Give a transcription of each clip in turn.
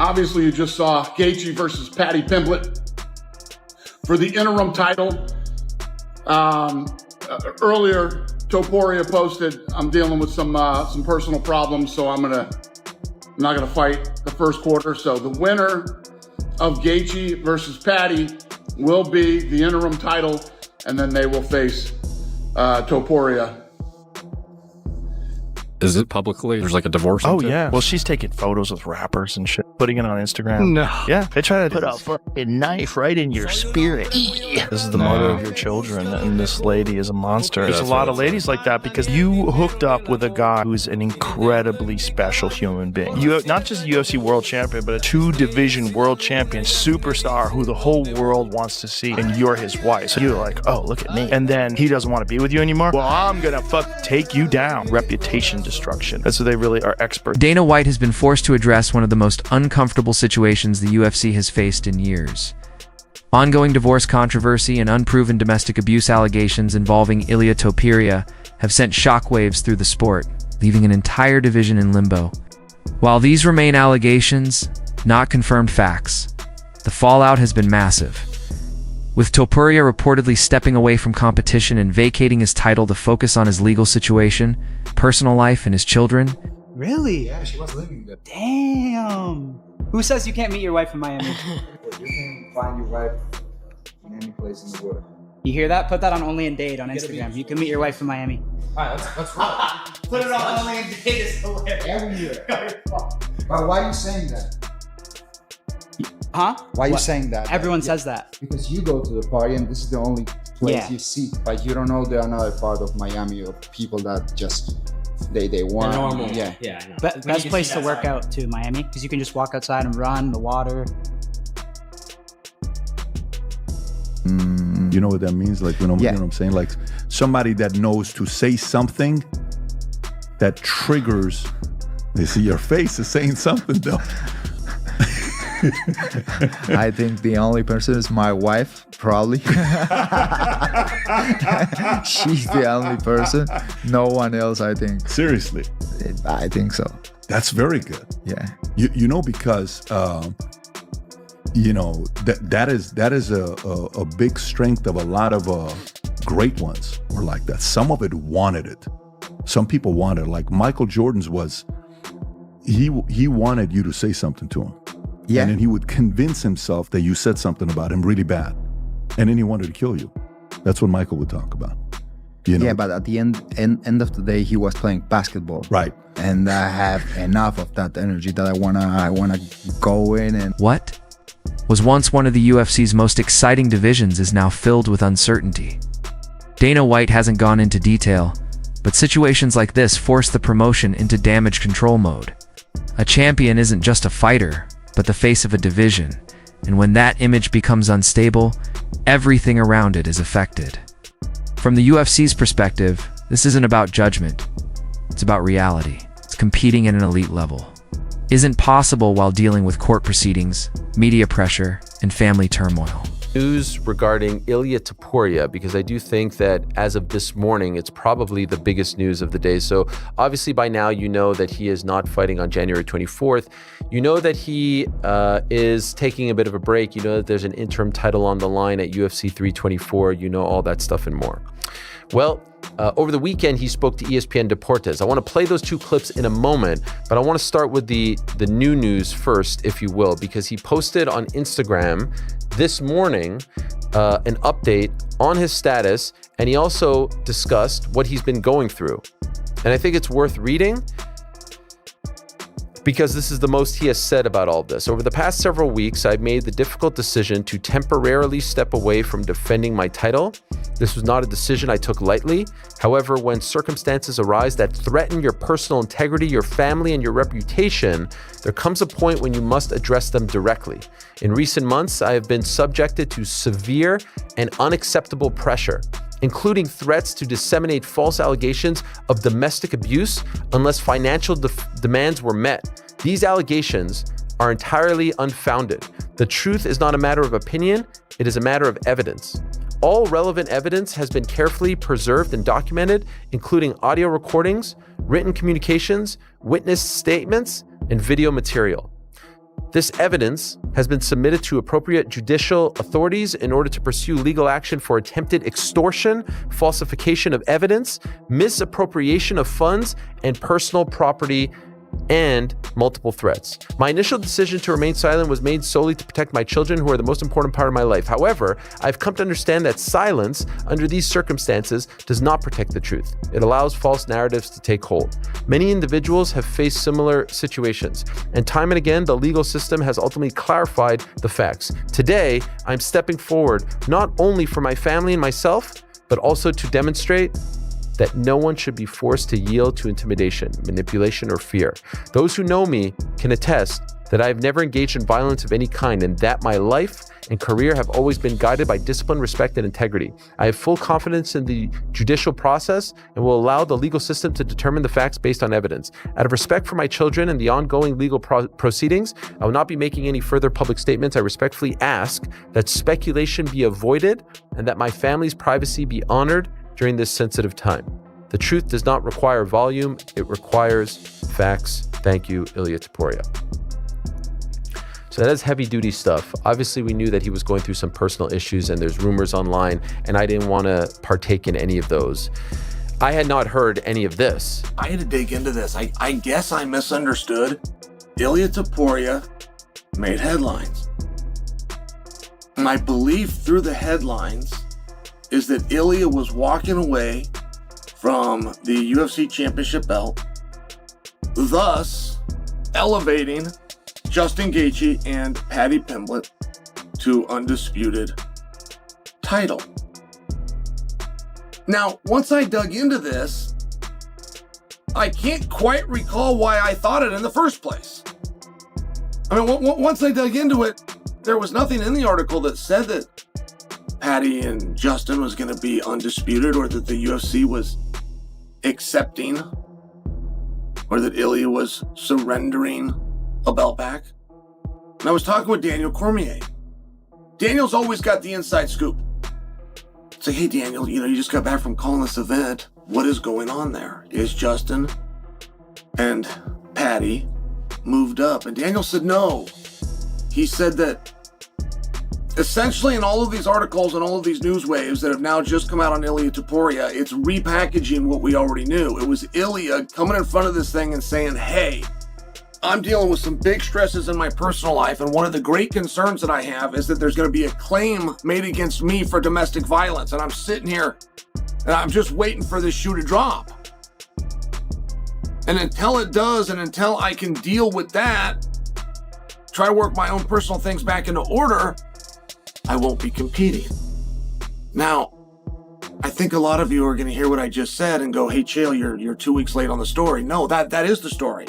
Obviously, you just saw Gaethje versus Paddy Pimblett for the interim title. Earlier, Topuria posted, I'm dealing with some personal problems, so I'm not gonna fight the first quarter. So the winner of Gaethje versus Paddy will be the interim title, and then they will face Topuria. Is it publicly? There's like a divorce. Oh, yeah. Well, she's taking photos with rappers and shit, putting it on Instagram. No. Yeah. They try to put a fucking knife right in your spirit. This is the mother of your children, and this lady is a monster. There's a lot of ladies like that because you hooked up with a guy who's an incredibly special human being. You not just a UFC world champion, but a 2-division world champion superstar who the whole world wants to see, and you're his wife. So you're like, oh, look at me. And then he doesn't want to be with you anymore. Well, I'm gonna take you down. Reputation destruction. That's what they really are experts. Dana White has been forced to address one of the most uncomfortable situations the UFC has faced in years. Ongoing divorce controversy and unproven domestic abuse allegations involving Ilia Topuria have sent shockwaves through the sport, leaving an entire division in limbo. While these remain allegations, not confirmed facts, the fallout has been massive. With Topuria reportedly stepping away from competition and vacating his title to focus on his legal situation, personal life, and his children. Really? Yeah, she was living there. Damn. Who says you can't meet your wife in Miami? You can find your wife in any place in the world. You hear that? Put that on Only in Date on Instagram. You can meet your wife in Miami. Alright, let's roll. Put it on Only in Date. It's hilarious. Every year. But why are you saying that? Huh? Why are you What? saying that? Everyone says that. Because you go to the party and this is the only place Yeah. you see. Like you don't know the another part of Miami of people that just they want. normal. Yeah. Yeah. I know. Best place to work out too, Miami, because you can just walk outside and run the water. You know what that means? Like, you know what I'm saying? Like somebody that knows to say something that triggers. You see, your face is saying something though. I think the only person is my wife, probably. She's the only person. No one else, I think. Seriously? I think so. That's very good. Yeah. You know, because you know that is a big strength of a lot of great ones were like that. Some of it wanted it. Some people wanted it. Like Michael Jordan's was he wanted you to say something to him. Yeah. And then he would convince himself that you said something about him really bad. And then he wanted to kill you. That's what Michael would talk about. You know? Yeah, but at the end of the day, he was playing basketball. Right. And I have enough of that energy that I wanna go in and... What was once one of the UFC's most exciting divisions is now filled with uncertainty. Dana White hasn't gone into detail, but situations like this force the promotion into damage control mode. A champion isn't just a fighter, but the face of a division, and when that image becomes unstable, everything around it is affected. From the UFC's perspective, this isn't about judgment, it's about reality. It's competing at an elite level. Isn't possible while dealing with court proceedings, media pressure, and family turmoil. News regarding Ilia Topuria, because I do think that as of this morning, it's probably the biggest news of the day. So obviously by now, you know that he is not fighting on January 24th. You know that he is taking a bit of a break. You know that there's an interim title on the line at UFC 324. You know all that stuff and more. Well, over the weekend, he spoke to ESPN Deportes. I want to play those two clips in a moment, but I want to start with the new news first, if you will, because he posted on Instagram this morning an update on his status, and he also discussed what he's been going through. And I think it's worth reading because this is the most he has said about all of this. Over the past several weeks, I've made the difficult decision to temporarily step away from defending my title. This was not a decision I took lightly. However, when circumstances arise that threaten your personal integrity, your family, and your reputation, there comes a point when you must address them directly. In recent months, I have been subjected to severe and unacceptable pressure, including threats to disseminate false allegations of domestic abuse unless financial demands were met. These allegations are entirely unfounded. The truth is not a matter of opinion, it is a matter of evidence. All relevant evidence has been carefully preserved and documented, including audio recordings, written communications, witness statements, and video material. This evidence has been submitted to appropriate judicial authorities in order to pursue legal action for attempted extortion, falsification of evidence, misappropriation of funds, and personal property, and multiple threats. My initial decision to remain silent was made solely to protect my children, who are the most important part of my life. However, I've come to understand that silence under these circumstances does not protect the truth. It allows false narratives to take hold. Many individuals have faced similar situations, and time and again, the legal system has ultimately clarified the facts. Today, I'm stepping forward not only for my family and myself, but also to demonstrate that no one should be forced to yield to intimidation, manipulation, or fear. Those who know me can attest that I have never engaged in violence of any kind, and that my life and career have always been guided by discipline, respect, and integrity. I have full confidence in the judicial process and will allow the legal system to determine the facts based on evidence. Out of respect for my children and the ongoing legal proceedings, I will not be making any further public statements. I respectfully ask that speculation be avoided and that my family's privacy be honored during this sensitive time. The truth does not require volume, it requires facts. Thank you, Ilia Topuria. So that is heavy duty stuff. Obviously, we knew that he was going through some personal issues and there's rumors online, and I didn't want to partake in any of those. I had not heard any of this. I had to dig into this. I guess I misunderstood. Ilia Topuria made headlines. My belief through the headlines is that Ilia was walking away from the UFC championship belt, thus elevating Justin Gaethje and Paddy Pimblett to undisputed title. Now, once I dug into this, I can't quite recall why I thought it in the first place. I mean, once I dug into it, there was nothing in the article that said that Paddy and Justin was going to be undisputed, or that the UFC was accepting, or that Ilia was surrendering a belt back. And I was talking with Daniel Cormier. Daniel's always got the inside scoop. It's like, hey Daniel, you just got back from calling this event. What is going on there? Is Justin and Paddy moved up? And Daniel said no. He said that essentially in all of these articles and all of these news waves that have now just come out on Ilia Topuria, it's repackaging what we already knew. It was Ilia coming in front of this thing and saying, hey, I'm dealing with some big stresses in my personal life, and one of the great concerns that I have is that there's going to be a claim made against me for domestic violence, and I'm sitting here and I'm just waiting for this shoe to drop. And until it does, and until I can deal with that, try to work my own personal things back into order, I won't be competing. Now, I think a lot of you are going to hear what I just said and go, hey, Chael, you're 2 weeks late on the story. No, that is the story.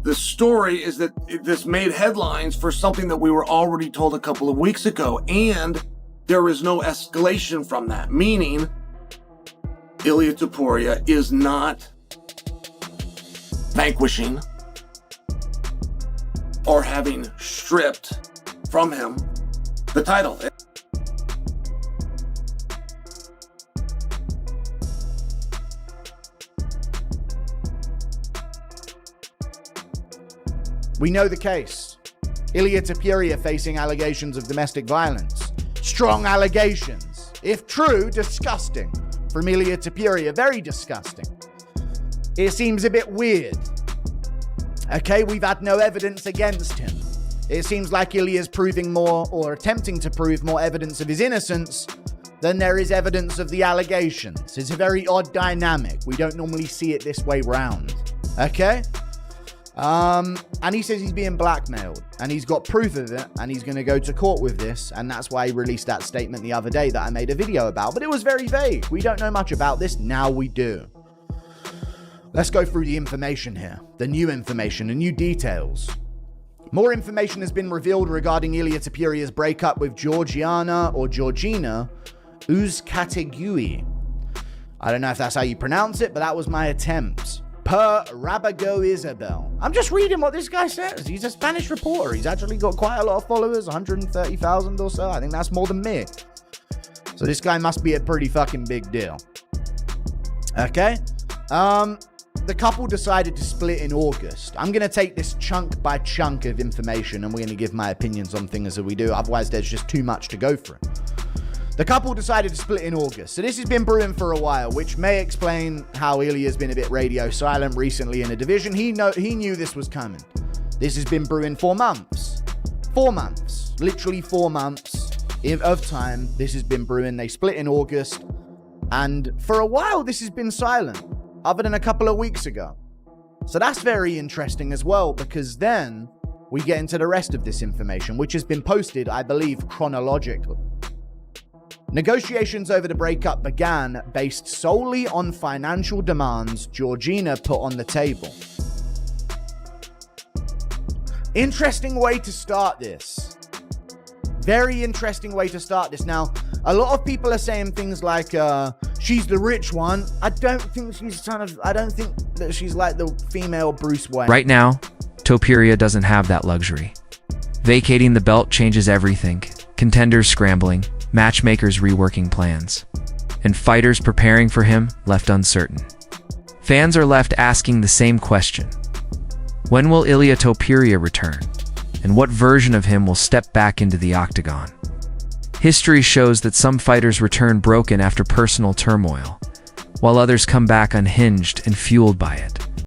The story is that this made headlines for something that we were already told a couple of weeks ago, and there is no escalation from that, meaning Ilia Topuria is not vanquishing or having stripped from him the title. We know the case. Ilia Topuria facing allegations of domestic violence. Strong allegations. If true, disgusting. From Ilia Topuria, very disgusting. It seems a bit weird. Okay, we've had no evidence against him. It seems like Ilia's proving more, or attempting to prove more evidence of his innocence than there is evidence of the allegations. It's a very odd dynamic. We don't normally see it this way round. Okay? And he says he's being blackmailed, and he's got proof of it, and he's going to go to court with this, and that's why he released that statement the other day that I made a video about, but it was very vague. We don't know much about this. Now we do. Let's go through the information here, the new information, the new details. More information has been revealed regarding Ilia Topuria's breakup with Georgina Uzcategui. I don't know if that's how you pronounce it, but that was my attempt. Per Rabago Isabel. I'm just reading what this guy says. He's a Spanish reporter. He's actually got quite a lot of followers, 130,000 or so. I think that's more than me. So this guy must be a pretty fucking big deal. Okay. the couple decided to split in August. I'm going to take this chunk by chunk of information and we're going to give my opinions on things as we do. Otherwise, there's just too much to go through. The couple decided to split in August. So this has been brewing for a while, which may explain how Ilia's been a bit radio silent recently in a division. He knew this was coming. This has been brewing for months. 4 months. Literally 4 months of time. This has been brewing. They split in August. And for a while, this has been silent, other than a couple of weeks ago. So that's very interesting as well, because then we get into the rest of this information, which has been posted, I believe, chronologically. Negotiations over the breakup began based solely on financial demands Georgina put on the table. Interesting way to start this. Very interesting way to start this. Now, a lot of people are saying things like, she's the rich one. I don't think that she's like the female Bruce Wayne. Right now, Topuria doesn't have that luxury. Vacating the belt changes everything. Contenders scrambling, matchmakers reworking plans, and fighters preparing for him left uncertain. Fans are left asking the same question. When will Ilia Topuria return? And what version of him will step back into the octagon? History shows that some fighters return broken after personal turmoil, while others come back unhinged and fueled by it.